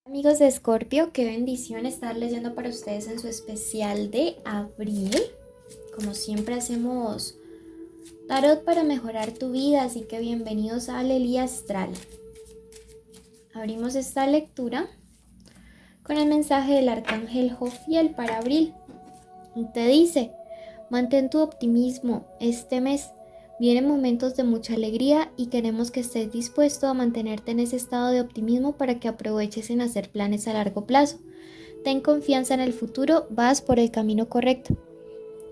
Amigos de Escorpio, qué bendición estar leyendo para ustedes en su especial de abril. Como siempre hacemos tarot para mejorar tu vida, así que bienvenidos a Alelí Astral. Abrimos esta lectura con el mensaje del arcángel Jofiel para abril. Te dice: mantén tu optimismo este mes. Vienen momentos de mucha alegría y queremos que estés dispuesto a mantenerte en ese estado de optimismo para que aproveches en hacer planes a largo plazo. Ten confianza en el futuro, vas por el camino correcto.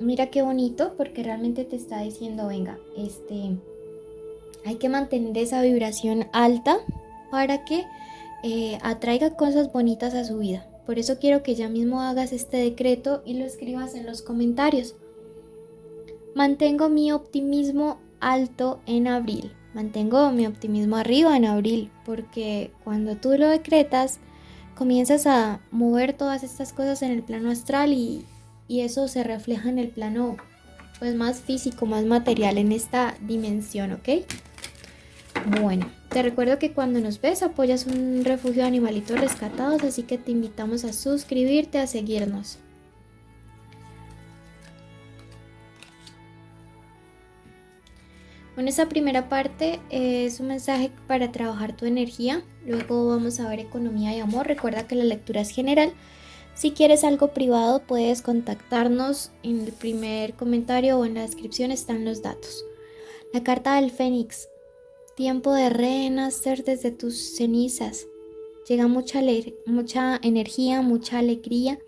Mira qué bonito, porque realmente te está diciendo, venga, hay que mantener esa vibración alta para que atraiga cosas bonitas a su vida. Por eso quiero que ya mismo hagas este decreto y lo escribas en los comentarios. Mantengo mi optimismo alto en abril. Mantengo mi optimismo arriba en abril, porque cuando tú lo decretas, comienzas a mover todas estas cosas en el plano astral y eso se refleja en el plano pues más físico, más material, en esta dimensión, ¿ok? Bueno, te recuerdo que cuando nos ves apoyas un refugio de animalitos rescatados, así que te invitamos a suscribirte, a seguirnos. Bueno, esta primera parte es un mensaje para trabajar tu energía. Luego vamos a ver economía y amor. Recuerda que la lectura es general. Si quieres algo privado, puedes contactarnos. En el primer comentario o en la descripción están los datos. La carta del Fénix. Tiempo de renacer desde tus cenizas. Llega mucha energía, mucha alegría.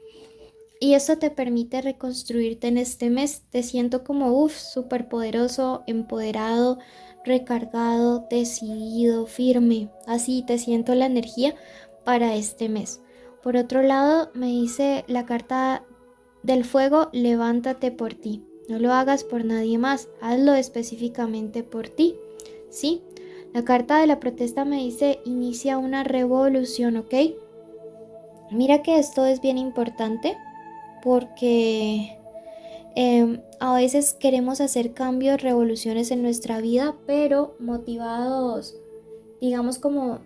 Y esto te permite reconstruirte en este mes. Te siento como, súper poderoso, empoderado, recargado, decidido, firme. Así te siento la energía para este mes. Por otro lado, me dice la carta del fuego: levántate por ti. No lo hagas por nadie más, hazlo específicamente por ti. ¿Sí? La carta de la protesta me dice: inicia una revolución, ¿ok? Mira que esto es bien importante, porque a veces queremos hacer cambios, revoluciones en nuestra vida, pero motivados, digamos, como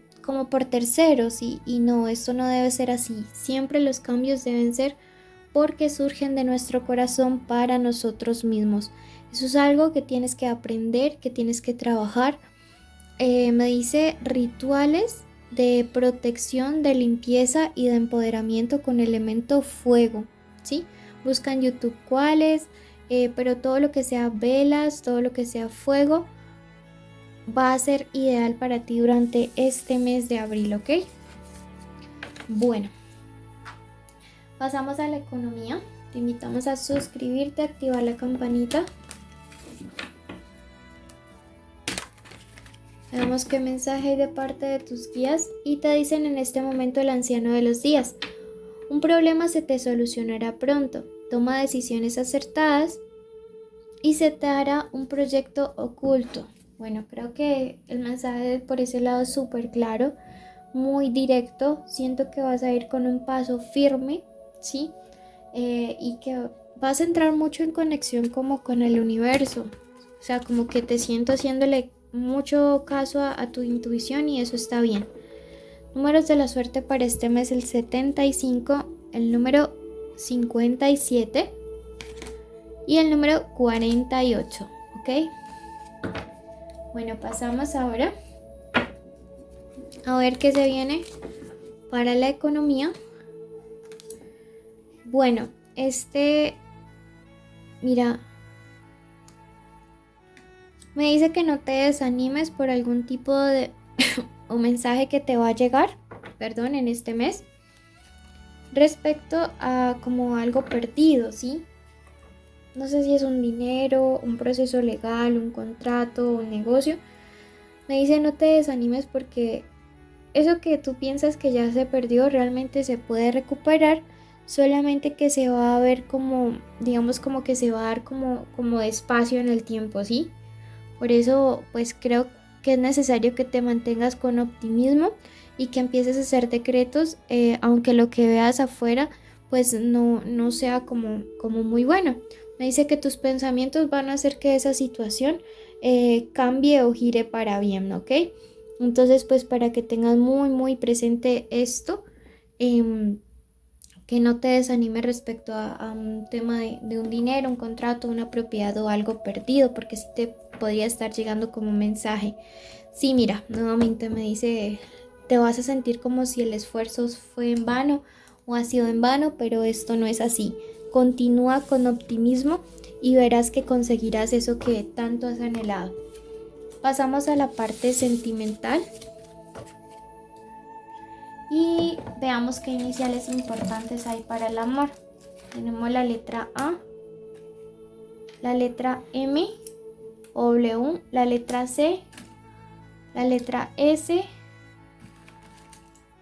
por terceros, y no, esto no debe ser así. Siempre los cambios deben ser porque surgen de nuestro corazón para nosotros mismos. Eso es algo que tienes que aprender, que tienes que trabajar. Me dice rituales de protección, de limpieza y de empoderamiento con elemento fuego, ¿sí? Busca en YouTube cuáles, pero todo lo que sea velas, todo lo que sea fuego, va a ser ideal para ti durante este mes de abril, ¿ok? Bueno, pasamos a la economía. Te invitamos a suscribirte, activar la campanita. Veamos qué mensaje hay de parte de tus guías y te dicen en este momento: el anciano de los días. Un problema se te solucionará pronto. Toma decisiones acertadas y se te hará un proyecto oculto. Bueno, creo que el mensaje por ese lado es súper claro, muy directo. Siento que vas a ir con un paso firme, ¿sí? Y que vas a entrar mucho en conexión como con el universo. O sea, como que te siento haciéndole mucho caso a tu intuición, y eso está bien. Números de la suerte para este mes: el 75, el número 57 y el número 48, ¿ok? Bueno, pasamos ahora a ver qué se viene para la economía. Bueno, mira, me dice que no te desanimes por algún tipo de o mensaje que te va a llegar, perdón, en este mes, respecto a como algo perdido, ¿sí? No sé si es un dinero, un proceso legal, un contrato, un negocio. Me dice: no te desanimes, porque eso que tú piensas que ya se perdió realmente se puede recuperar, solamente que se va a ver como, digamos, como que se va a dar como espacio en el tiempo, ¿sí? Por eso pues creo que es necesario que te mantengas con optimismo y que empieces a hacer decretos, aunque lo que veas afuera pues no sea como muy bueno. Me dice que tus pensamientos van a hacer que esa situación cambie o gire para bien, ¿ok? Entonces pues para que tengas muy muy presente esto, que no te desanime respecto a un tema de un dinero, un contrato, una propiedad o algo perdido, porque sí te podría estar llegando como un mensaje. Sí, mira, nuevamente me dice, te vas a sentir como si el esfuerzo fue en vano o ha sido en vano, pero esto no es así. Continúa con optimismo y verás que conseguirás eso que tanto has anhelado. Pasamos a la parte sentimental y veamos qué iniciales importantes hay para el amor. Tenemos la letra A, la letra M, W, la letra C, la letra S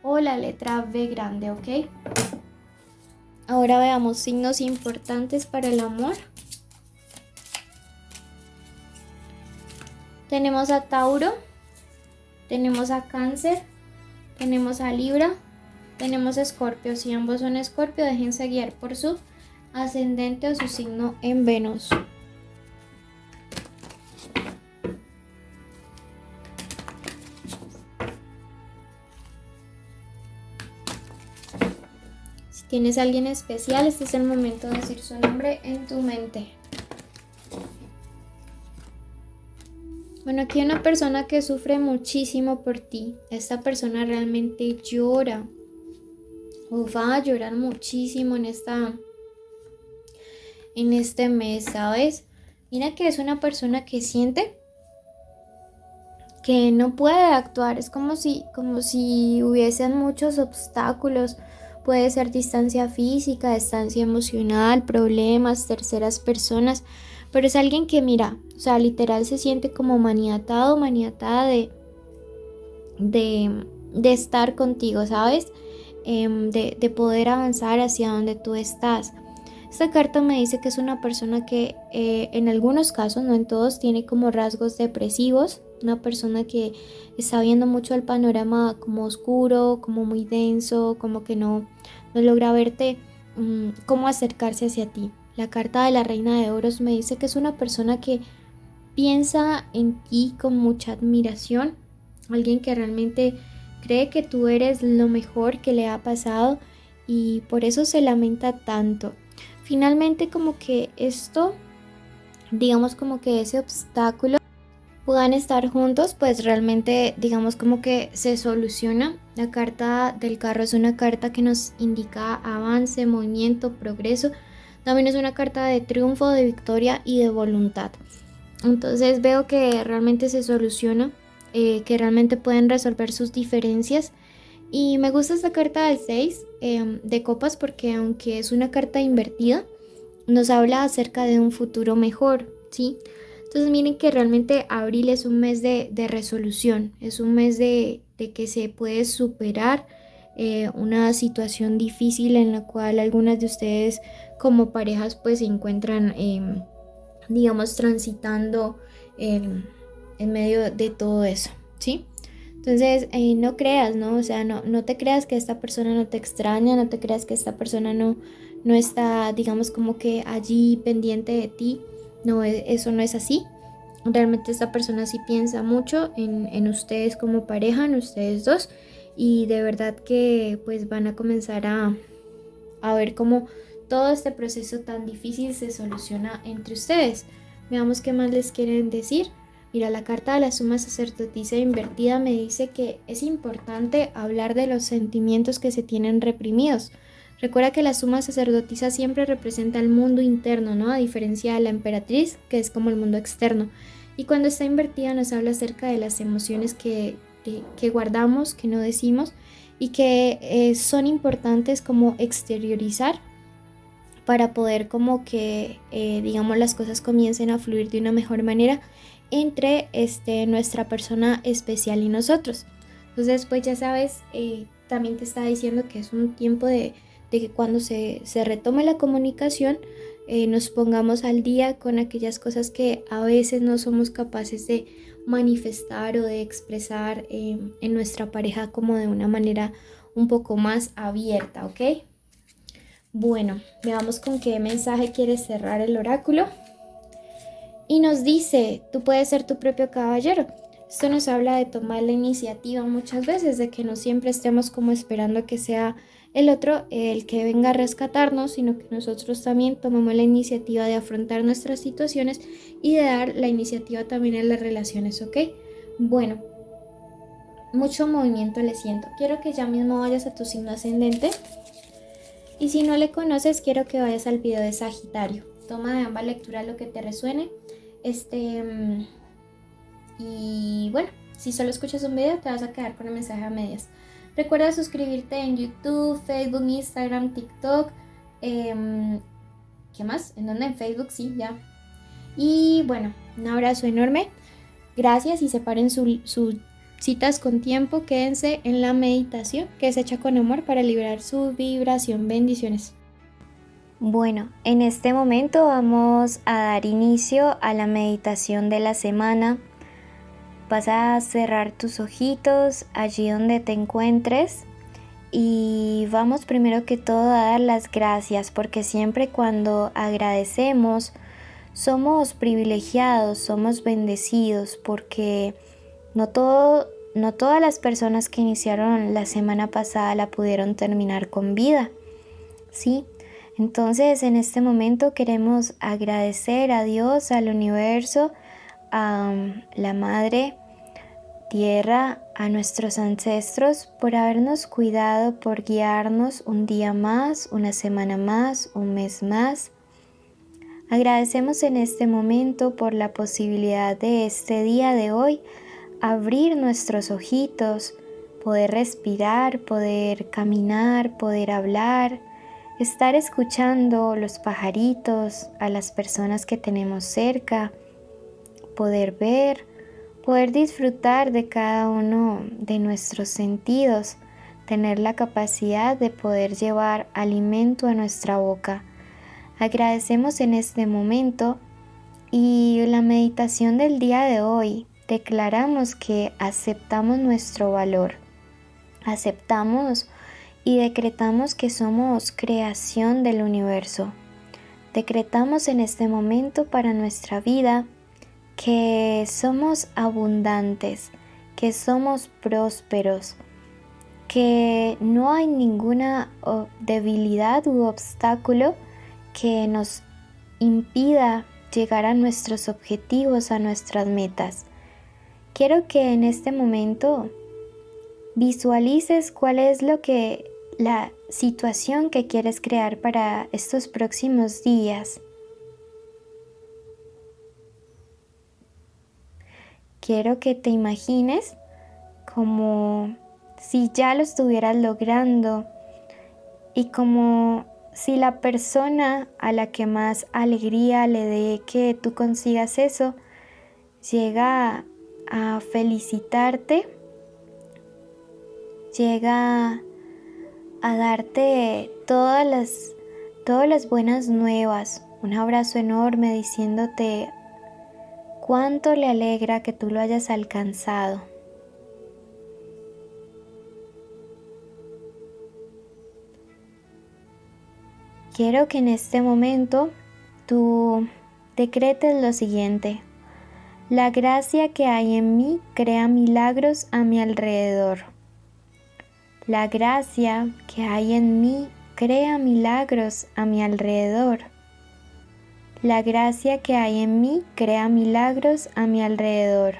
o la letra B grande, ¿ok? Ahora veamos signos importantes para el amor. Tenemos a Tauro, tenemos a Cáncer, tenemos a Libra, tenemos a Escorpio. Si ambos son Escorpio, déjense guiar por su ascendente o su signo en Venus. Si tienes a alguien especial, este es el momento de decir su nombre en tu mente. Bueno, aquí hay una persona que sufre muchísimo por ti. Esta persona realmente llora o va a llorar muchísimo en este mes, ¿sabes? Mira que es una persona que siente que no puede actuar. Es como si hubiesen muchos obstáculos. Puede ser distancia física, distancia emocional, problemas, terceras personas. Pero es alguien que, mira, o sea, literal se siente como maniatado, maniatada de estar contigo, ¿sabes? De poder avanzar hacia donde tú estás. Esta carta me dice que es una persona que en algunos casos, no en todos, tiene como rasgos depresivos. Una persona que está viendo mucho el panorama como oscuro, como muy denso, como que no logra verte cómo acercarse hacia ti. La carta de la Reina de Oros me dice que es una persona que piensa en ti con mucha admiración, alguien que realmente cree que tú eres lo mejor que le ha pasado y por eso se lamenta tanto. Finalmente como que esto, digamos como que ese obstáculo puedan estar juntos, pues realmente digamos como que se soluciona. La carta del carro es una carta que nos indica avance, movimiento, progreso. También es una carta de triunfo, de victoria y de voluntad. Entonces veo que realmente se soluciona, que realmente pueden resolver sus diferencias. Y me gusta esta carta del 6 de copas porque aunque es una carta invertida, nos habla acerca de un futuro mejor, ¿sí? Entonces miren que realmente abril es un mes de resolución, es un mes de que se puede superar una situación difícil en la cual algunas de ustedes como parejas pues se encuentran, digamos, transitando en medio de todo eso, ¿sí? Entonces, no creas, ¿no? O sea, no te creas que esta persona no te extraña, no te creas que esta persona no está, digamos, como que allí pendiente de ti. No, eso no es así. Realmente esta persona sí piensa mucho en ustedes como pareja, en ustedes dos. Y de verdad que pues van a comenzar a ver cómo todo este proceso tan difícil se soluciona entre ustedes. Veamos qué más les quieren decir. Mira, la carta de la suma sacerdotisa invertida me dice que es importante hablar de los sentimientos que se tienen reprimidos. Recuerda que la suma sacerdotisa siempre representa el mundo interno, ¿no? A diferencia de la emperatriz, que es como el mundo externo. Y cuando está invertida nos habla acerca de las emociones que guardamos, que no decimos y que son importantes como exteriorizar para poder como que, digamos, las cosas comiencen a fluir de una mejor manera entre nuestra persona especial y nosotros. Entonces, pues ya sabes, también te está diciendo que es un tiempo de que cuando se retome la comunicación, nos pongamos al día con aquellas cosas que a veces no somos capaces de manifestar o de expresar en nuestra pareja como de una manera un poco más abierta, ¿ok? Bueno, veamos con qué mensaje quieres cerrar el oráculo. Y nos dice, tú puedes ser tu propio caballero. Esto nos habla de tomar la iniciativa muchas veces, de que no siempre estemos como esperando que sea el otro el que venga a rescatarnos, sino que nosotros también tomemos la iniciativa de afrontar nuestras situaciones y de dar la iniciativa también en las relaciones, ¿ok? Bueno, mucho movimiento le siento. Quiero que ya mismo vayas a tu signo ascendente y si no le conoces, quiero que vayas al video de Sagitario. Toma de ambas lecturas lo que te resuene. Y bueno, si solo escuchas un video te vas a quedar con el mensaje a medias. Recuerda suscribirte en YouTube, Facebook, Instagram, TikTok. ¿Qué más? ¿En dónde? En Facebook, sí, ya. Y bueno, un abrazo enorme. Gracias y separen sus citas con tiempo. Quédense en la meditación que es hecha con amor para liberar su vibración. Bendiciones. Bueno, en este momento vamos a dar inicio a la meditación de la semana. Vas a cerrar tus ojitos allí donde te encuentres y vamos primero que todo a dar las gracias, porque siempre cuando agradecemos somos privilegiados, somos bendecidos, porque no todas las personas que iniciaron la semana pasada la pudieron terminar con vida, ¿sí? Entonces en este momento queremos agradecer a Dios, al universo, a la Madre Tierra, a nuestros ancestros por habernos cuidado, por guiarnos un día más, una semana más, un mes más. Agradecemos en este momento por la posibilidad de este día de hoy abrir nuestros ojitos, poder respirar, poder caminar, poder hablar, estar escuchando los pajaritos, a las personas que tenemos cerca, poder ver, poder disfrutar de cada uno de nuestros sentidos, tener la capacidad de poder llevar alimento a nuestra boca. Agradecemos en este momento y la meditación del día de hoy declaramos que aceptamos nuestro valor, aceptamos y decretamos que somos creación del universo. Decretamos en este momento para nuestra vida que somos abundantes, que somos prósperos, que no hay ninguna debilidad u obstáculo que nos impida llegar a nuestros objetivos, a nuestras metas. Quiero que en este momento visualices cuál es la situación que quieres crear para estos próximos días. Quiero que te imagines como si ya lo estuvieras logrando y como si la persona a la que más alegría le dé que tú consigas eso llega a felicitarte, llega a darte todas las buenas nuevas, un abrazo enorme diciéndote cuánto le alegra que tú lo hayas alcanzado. Quiero que en este momento tú decretes lo siguiente: la gracia que hay en mí crea milagros a mi alrededor. La gracia que hay en mí crea milagros a mi alrededor. La gracia que hay en mí crea milagros a mi alrededor.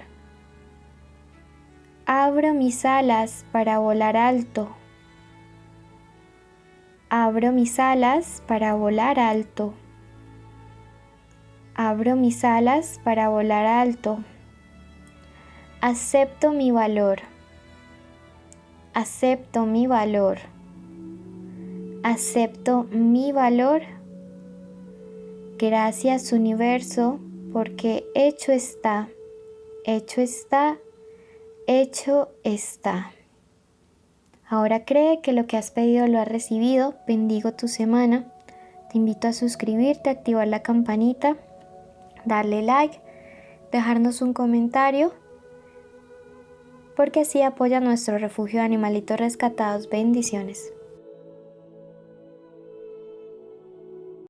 Abro mis alas para volar alto. Abro mis alas para volar alto. Abro mis alas para volar alto. Acepto mi valor. Acepto mi valor. Acepto mi valor. Gracias, universo, porque hecho está, hecho está, hecho está. Ahora cree que lo que has pedido lo has recibido. Bendigo tu semana. Te invito a suscribirte, activar la campanita, darle like, dejarnos un comentario, porque así apoya nuestro refugio de animalitos rescatados. Bendiciones.